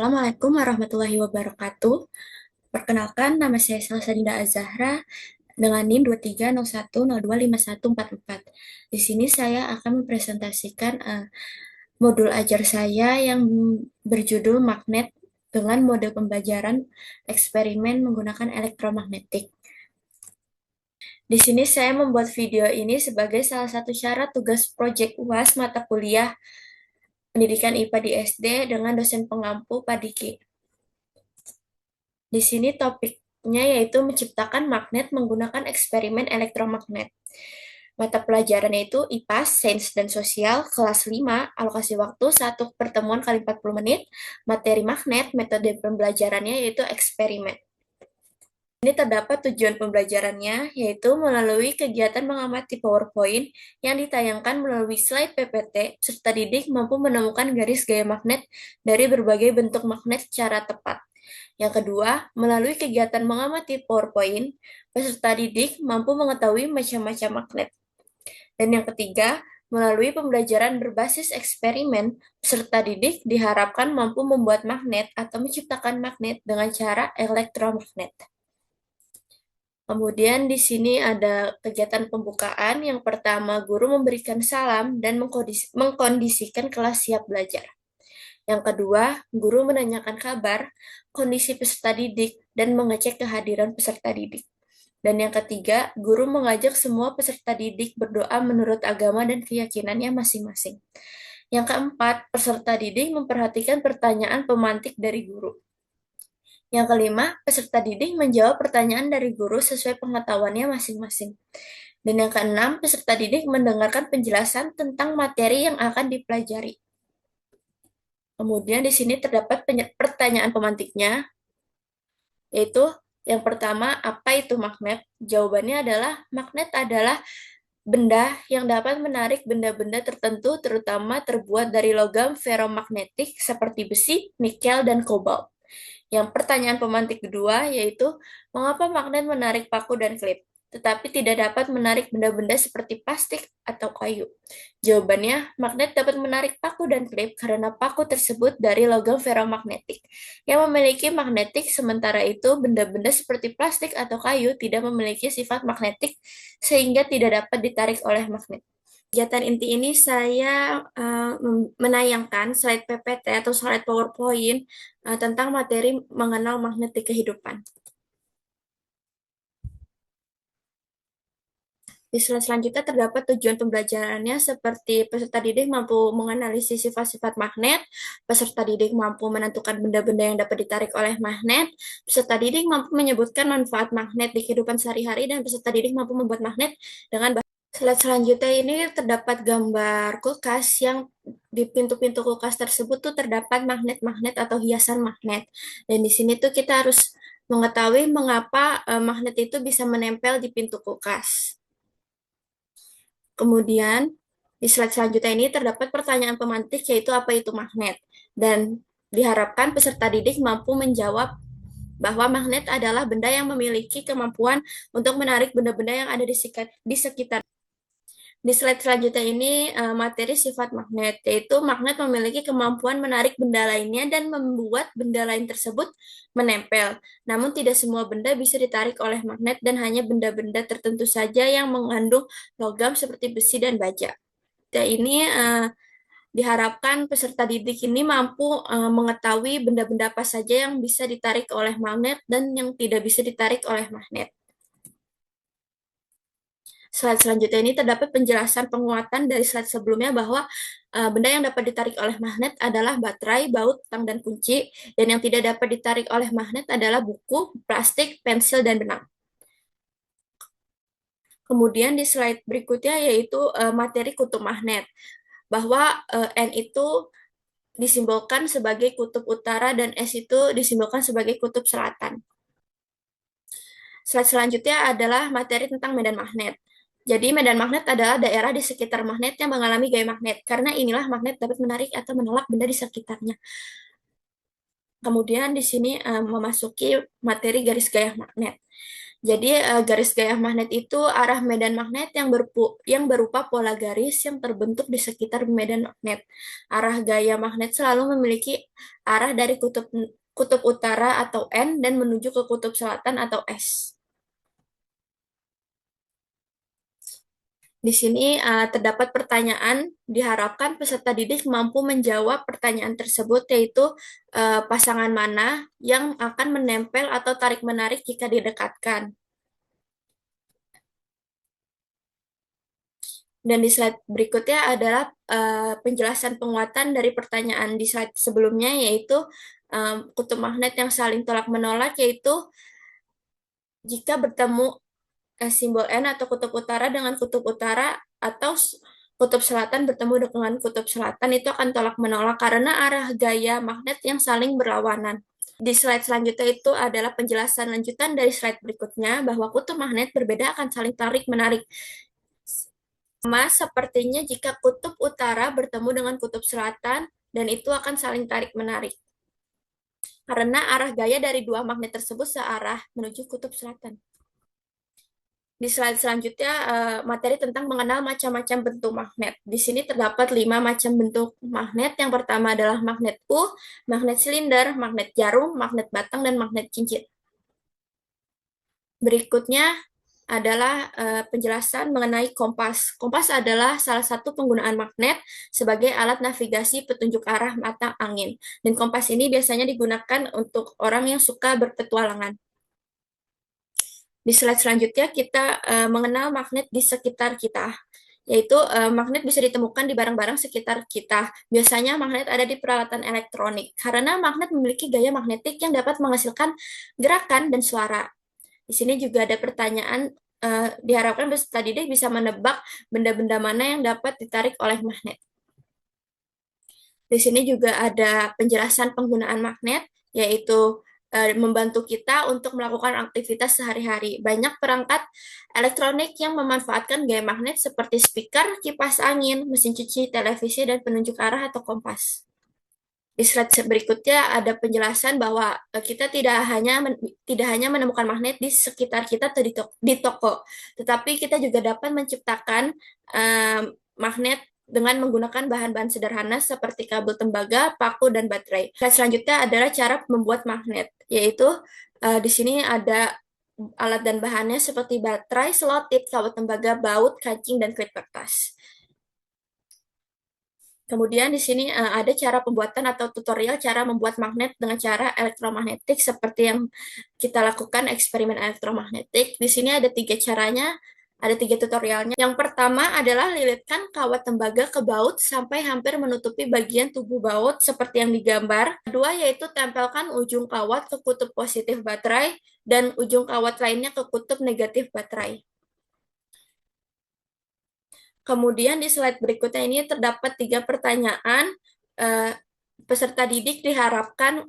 Assalamualaikum warahmatullahi wabarakatuh. Perkenalkan, nama saya Salsa Dinda Azahra dengan NIM 2301025144. Di sini saya akan mempresentasikan modul ajar saya yang berjudul Magnet dengan mode pembelajaran eksperimen menggunakan elektromagnetik. Di sini saya membuat video ini sebagai salah satu syarat tugas proyek UAS mata kuliah Pendidikan IPA di SD dengan dosen pengampu Pak Diki. Di sini topiknya yaitu menciptakan magnet menggunakan eksperimen elektromagnet. Mata pelajarannya itu IPA, Sains dan Sosial, kelas 5, alokasi waktu 1 pertemuan kali 40 menit, materi magnet, metode pembelajarannya yaitu eksperimen. Ini terdapat tujuan pembelajarannya, yaitu melalui kegiatan mengamati PowerPoint yang ditayangkan melalui slide PPT, serta didik mampu menemukan garis gaya magnet dari berbagai bentuk magnet secara tepat. Yang kedua, melalui kegiatan mengamati PowerPoint, peserta didik mampu mengetahui macam-macam magnet. Dan yang ketiga, melalui pembelajaran berbasis eksperimen, peserta didik diharapkan mampu membuat magnet atau menciptakan magnet dengan cara elektromagnet. Kemudian di sini ada kegiatan pembukaan. Yang pertama, guru memberikan salam dan mengkondisikan kelas siap belajar. Yang kedua, guru menanyakan kabar, kondisi peserta didik, dan mengecek kehadiran peserta didik. Dan yang ketiga, guru mengajak semua peserta didik berdoa menurut agama dan keyakinannya masing-masing. Yang keempat, peserta didik memperhatikan pertanyaan pemantik dari guru. Yang kelima, peserta didik menjawab pertanyaan dari guru sesuai pengetahuannya masing-masing. Dan yang keenam, peserta didik mendengarkan penjelasan tentang materi yang akan dipelajari. Kemudian di sini terdapat pertanyaan pemantiknya, yaitu yang pertama, apa itu magnet? Jawabannya adalah magnet adalah benda yang dapat menarik benda-benda tertentu, terutama terbuat dari logam ferromagnetik seperti besi, nikel, dan kobalt. Yang pertanyaan pemantik kedua yaitu, mengapa magnet menarik paku dan klip, tetapi tidak dapat menarik benda-benda seperti plastik atau kayu? Jawabannya, magnet dapat menarik paku dan klip karena paku tersebut dari logam ferromagnetik yang memiliki magnetik, sementara itu benda-benda seperti plastik atau kayu tidak memiliki sifat magnetik sehingga tidak dapat ditarik oleh magnet. Kegiatan inti ini saya menayangkan slide PPT atau slide PowerPoint tentang materi mengenal magnet di kehidupan. Di slide selanjutnya terdapat tujuan pembelajarannya seperti peserta didik mampu menganalisis sifat-sifat magnet, peserta didik mampu menentukan benda-benda yang dapat ditarik oleh magnet, peserta didik mampu menyebutkan manfaat magnet di kehidupan sehari-hari, dan peserta didik mampu membuat magnet dengan slide selanjutnya ini terdapat gambar kulkas yang di pintu-pintu kulkas tersebut tuh terdapat magnet-magnet atau hiasan magnet. Dan di sini tuh kita harus mengetahui mengapa magnet itu bisa menempel di pintu kulkas. Kemudian di slide selanjutnya ini terdapat pertanyaan pemantik, yaitu apa itu magnet. Dan diharapkan peserta didik mampu menjawab bahwa magnet adalah benda yang memiliki kemampuan untuk menarik benda-benda yang ada di sekitar. Di slide selanjutnya ini materi sifat magnet, yaitu magnet memiliki kemampuan menarik benda lainnya dan membuat benda lain tersebut menempel. Namun tidak semua benda bisa ditarik oleh magnet dan hanya benda-benda tertentu saja yang mengandung logam seperti besi dan baja. Dan ini diharapkan peserta didik ini mampu mengetahui benda-benda apa saja yang bisa ditarik oleh magnet dan yang tidak bisa ditarik oleh magnet. Slide selanjutnya ini terdapat penjelasan penguatan dari slide sebelumnya bahwa benda yang dapat ditarik oleh magnet adalah baterai, baut, tang, dan kunci, dan yang tidak dapat ditarik oleh magnet adalah buku, plastik, pensil, dan benang. Kemudian di slide berikutnya yaitu materi kutub magnet, bahwa N itu disimbolkan sebagai kutub utara dan S itu disimbolkan sebagai kutub selatan. Slide selanjutnya adalah materi tentang medan magnet. Jadi medan magnet adalah daerah di sekitar magnet yang mengalami gaya magnet. Karena inilah magnet dapat menarik atau menolak benda di sekitarnya. Kemudian di sini memasuki materi garis gaya magnet. Jadi garis gaya magnet itu arah medan magnet yang berupa pola garis yang terbentuk di sekitar medan magnet. Arah gaya magnet selalu memiliki arah dari kutub kutub utara atau N dan menuju ke kutub selatan atau S. Di sini terdapat pertanyaan, diharapkan peserta didik mampu menjawab pertanyaan tersebut, yaitu pasangan mana yang akan menempel atau tarik-menarik jika didekatkan. Dan di slide berikutnya adalah penjelasan penguatan dari pertanyaan di slide sebelumnya, yaitu kutub magnet yang saling tolak-menolak, yaitu jika bertemu simbol N atau kutub utara dengan kutub utara atau kutub selatan bertemu dengan kutub selatan, itu akan tolak-menolak karena arah gaya magnet yang saling berlawanan. Di slide selanjutnya itu adalah penjelasan lanjutan dari slide berikutnya bahwa kutub magnet berbeda akan saling tarik-menarik. Sama sepertinya jika kutub utara bertemu dengan kutub selatan, dan itu akan saling tarik-menarik. Karena arah gaya dari dua magnet tersebut searah menuju kutub selatan. Di slide selanjutnya, materi tentang mengenal macam-macam bentuk magnet. Di sini terdapat 5 macam bentuk magnet. Yang pertama adalah magnet U, magnet silinder, magnet jarum, magnet batang, dan magnet cincin. Berikutnya adalah penjelasan mengenai kompas. Kompas adalah salah satu penggunaan magnet sebagai alat navigasi petunjuk arah mata angin. Dan kompas ini biasanya digunakan untuk orang yang suka berpetualangan. Di slide selanjutnya kita mengenal magnet di sekitar kita, yaitu magnet bisa ditemukan di barang-barang sekitar kita. Biasanya magnet ada di peralatan elektronik, karena magnet memiliki gaya magnetik yang dapat menghasilkan gerakan dan suara. Di sini juga ada pertanyaan, diharapkan peserta didik bisa menebak benda-benda mana yang dapat ditarik oleh magnet. Di sini juga ada penjelasan penggunaan magnet, yaitu membantu kita untuk melakukan aktivitas sehari-hari. Banyak perangkat elektronik yang memanfaatkan gaya magnet seperti speaker, kipas angin, mesin cuci, televisi, dan penunjuk arah atau kompas. Di slide berikutnya ada penjelasan bahwa kita tidak hanya menemukan magnet di sekitar kita atau di toko, tetapi kita juga dapat menciptakan magnet dengan menggunakan bahan-bahan sederhana seperti kabel tembaga, paku, dan baterai. Slide selanjutnya adalah cara membuat magnet, yaitu di sini ada alat dan bahannya seperti baterai, selotip, kabel tembaga, baut, kancing, dan klip kertas. Kemudian di sini ada cara pembuatan atau tutorial cara membuat magnet dengan cara elektromagnetik seperti yang kita lakukan eksperimen elektromagnetik. Di sini ada 3 caranya, ada 3 tutorialnya. Yang pertama adalah lilitkan kawat tembaga ke baut sampai hampir menutupi bagian tubuh baut seperti yang digambar. Kedua yaitu tempelkan ujung kawat ke kutub positif baterai dan ujung kawat lainnya ke kutub negatif baterai. Kemudian di slide berikutnya ini terdapat 3 pertanyaan. Peserta didik diharapkan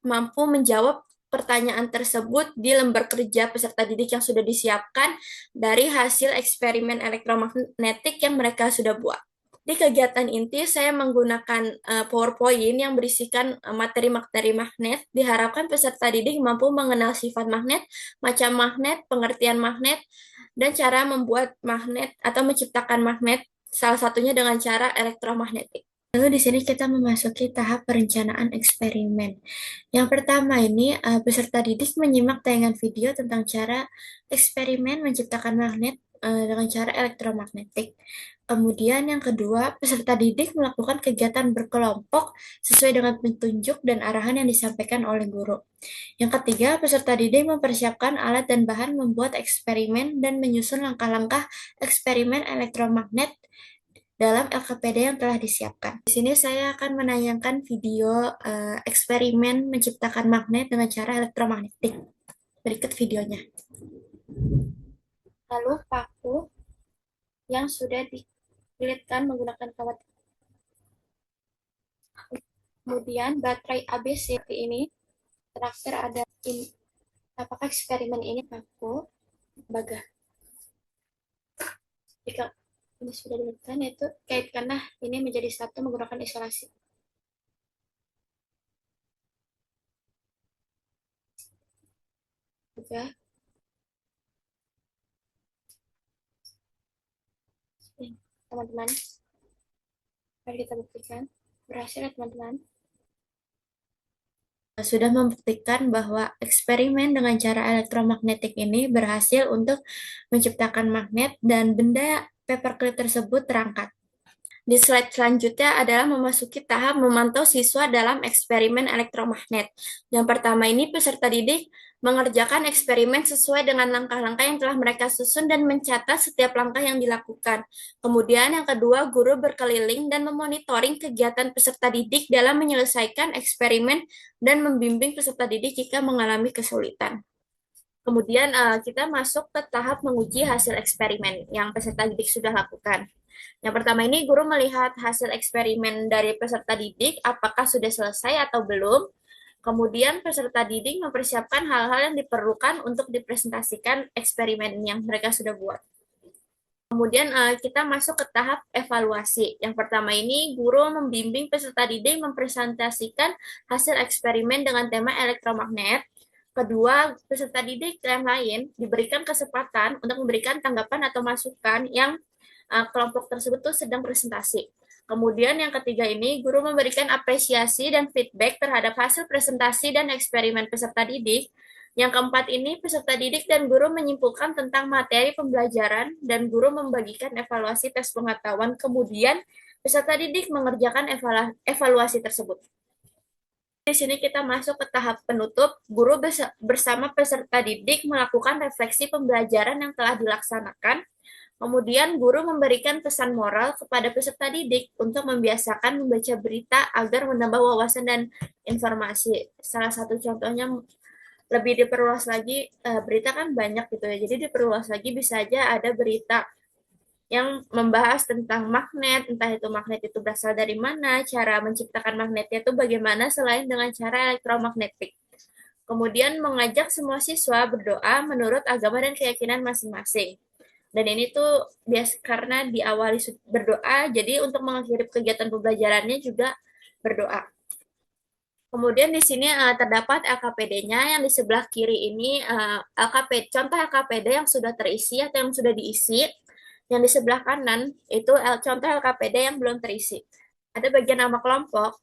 mampu menjawab pertanyaan tersebut di lembar kerja peserta didik yang sudah disiapkan dari hasil eksperimen elektromagnetik yang mereka sudah buat. Di kegiatan inti, saya menggunakan PowerPoint yang berisikan materi-materi magnet. Diharapkan peserta didik mampu mengenal sifat magnet, macam magnet, pengertian magnet, dan cara membuat magnet atau menciptakan magnet, salah satunya dengan cara elektromagnetik. Lalu di sini kita memasuki tahap perencanaan eksperimen. Yang pertama ini, peserta didik menyimak tayangan video tentang cara eksperimen menciptakan magnet dengan cara elektromagnetik. Kemudian yang kedua, peserta didik melakukan kegiatan berkelompok sesuai dengan petunjuk dan arahan yang disampaikan oleh guru. Yang ketiga, peserta didik mempersiapkan alat dan bahan membuat eksperimen dan menyusun langkah-langkah eksperimen elektromagnet dalam LKPD yang telah disiapkan. Di sini saya akan menayangkan video eksperimen menciptakan magnet dengan cara elektromagnetik. Berikut videonya. Lalu paku yang sudah dililitkan menggunakan kawat. Kemudian baterai ABC seperti ini. Terakhir ada ini. Apakah eksperimen ini paku baga? Jika ini sudah dililitkan, yaitu kaitkanlah ini menjadi satu menggunakan isolasi. Juga teman-teman. Mari kita buktikan. Berhasil ya, teman-teman. Sudah membuktikan bahwa eksperimen dengan cara elektromagnetik ini berhasil untuk menciptakan magnet dan benda paperclip tersebut terangkat. Di slide selanjutnya adalah memasuki tahap memantau siswa dalam eksperimen elektromagnet. Yang pertama ini peserta didik mengerjakan eksperimen sesuai dengan langkah-langkah yang telah mereka susun dan mencatat setiap langkah yang dilakukan. Kemudian yang kedua, guru berkeliling dan memonitoring kegiatan peserta didik dalam menyelesaikan eksperimen dan membimbing peserta didik jika mengalami kesulitan. Kemudian kita masuk ke tahap menguji hasil eksperimen yang peserta didik sudah lakukan. Yang pertama ini guru melihat hasil eksperimen dari peserta didik apakah sudah selesai atau belum. Kemudian peserta didik mempersiapkan hal-hal yang diperlukan untuk dipresentasikan eksperimen yang mereka sudah buat. Kemudian kita masuk ke tahap evaluasi. Yang pertama ini guru membimbing peserta didik mempresentasikan hasil eksperimen dengan tema elektromagnet. Kedua, peserta didik yang lain diberikan kesempatan untuk memberikan tanggapan atau masukan yang kelompok tersebut tuh sedang presentasi. Kemudian yang ketiga ini, guru memberikan apresiasi dan feedback terhadap hasil presentasi dan eksperimen peserta didik. Yang keempat ini, peserta didik dan guru menyimpulkan tentang materi pembelajaran dan guru membagikan evaluasi tes pengetahuan. Kemudian, peserta didik mengerjakan evaluasi tersebut. Di sini kita masuk ke tahap penutup. Guru bersama peserta didik melakukan refleksi pembelajaran yang telah dilaksanakan. Kemudian guru memberikan pesan moral kepada peserta didik untuk membiasakan membaca berita agar menambah wawasan dan informasi. Salah satu contohnya lebih diperluas lagi, berita kan banyak gitu ya, jadi diperluas lagi bisa aja ada berita yang membahas tentang magnet, entah itu magnet itu berasal dari mana, cara menciptakan magnetnya itu bagaimana selain dengan cara elektromagnetik. Kemudian mengajak semua siswa berdoa menurut agama dan keyakinan masing-masing. Dan ini tuh karena diawali berdoa, jadi untuk mengakhiri kegiatan pembelajarannya juga berdoa. Kemudian di sini terdapat LKPD-nya yang di sebelah kiri ini contoh LKPD yang sudah terisi atau yang sudah diisi. Yang di sebelah kanan itu contoh LKPD yang belum terisi. Ada bagian nama kelompok,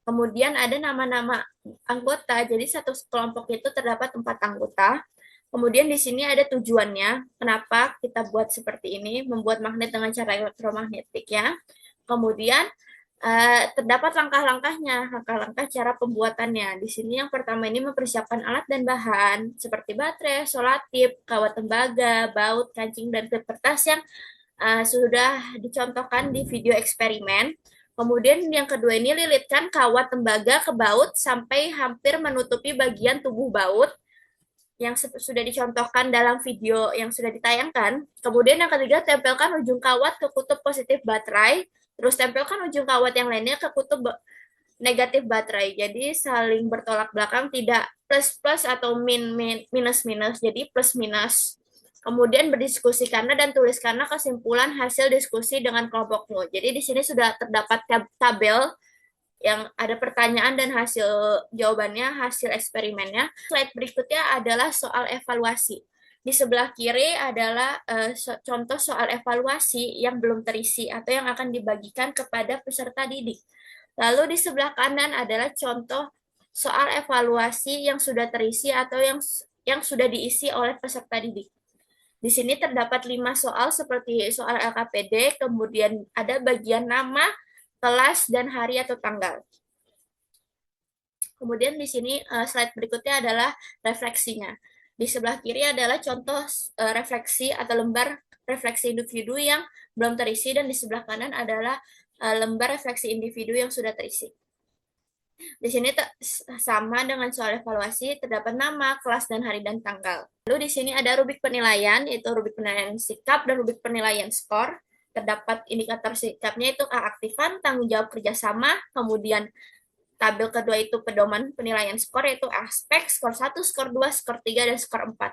kemudian ada nama-nama anggota. Jadi satu kelompok itu terdapat 4 anggota. Kemudian di sini ada tujuannya, kenapa kita buat seperti ini, membuat magnet dengan cara elektromagnetik ya. Kemudian terdapat langkah-langkahnya, langkah-langkah cara pembuatannya. Di sini yang pertama ini mempersiapkan alat dan bahan seperti baterai, solatip, kawat tembaga, baut, kancing, dan klip kertas yang sudah dicontohkan di video eksperimen. Kemudian yang kedua ini lilitkan kawat tembaga ke baut sampai hampir menutupi bagian tubuh baut yang sudah dicontohkan dalam video yang sudah ditayangkan. Kemudian yang ketiga, tempelkan ujung kawat ke kutub positif baterai, terus tempelkan ujung kawat yang lainnya ke kutub negatif baterai. Jadi saling bertolak belakang, tidak plus-plus atau minus-minus, jadi plus-minus. Kemudian berdiskusi karena dan tulis karena kesimpulan hasil diskusi dengan kelompokmu. Jadi di sini sudah terdapat tabel yang ada pertanyaan dan hasil jawabannya, hasil eksperimennya. Slide berikutnya adalah soal evaluasi. Di sebelah kiri adalah contoh soal evaluasi yang belum terisi atau yang akan dibagikan kepada peserta didik. Lalu di sebelah kanan adalah contoh soal evaluasi yang sudah terisi atau yang sudah diisi oleh peserta didik. Di sini terdapat 5 soal seperti soal LKPD, kemudian ada bagian nama, kelas, dan hari atau tanggal. Kemudian di sini slide berikutnya adalah refleksinya. Di sebelah kiri adalah contoh refleksi atau lembar refleksi individu yang belum terisi, dan di sebelah kanan adalah lembar refleksi individu yang sudah terisi. Di sini sama dengan soal evaluasi, terdapat nama, kelas, dan hari dan tanggal. Lalu di sini ada rubrik penilaian, yaitu rubrik penilaian sikap dan rubrik penilaian skor. Terdapat indikator sikapnya itu keaktifan, tanggung jawab kerjasama, kemudian tabel kedua itu pedoman penilaian skor, yaitu aspek, skor 1, skor 2, skor 3, dan skor 4.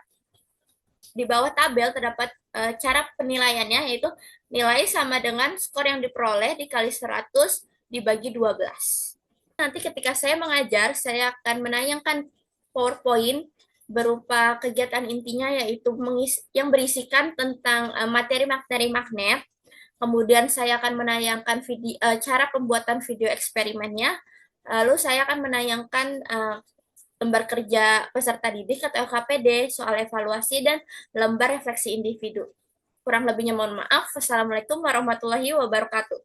Di bawah tabel terdapat cara penilaiannya, yaitu nilai sama dengan skor yang diperoleh dikali 100 dibagi 12. Nanti ketika saya mengajar, saya akan menayangkan PowerPoint berupa kegiatan intinya, yaitu yang berisikan tentang materi-materi magnet. Kemudian saya akan menayangkan cara pembuatan video eksperimennya. Lalu saya akan menayangkan lembar kerja peserta didik atau LKPD soal evaluasi dan lembar refleksi individu. Kurang lebihnya mohon maaf. Wassalamualaikum warahmatullahi wabarakatuh.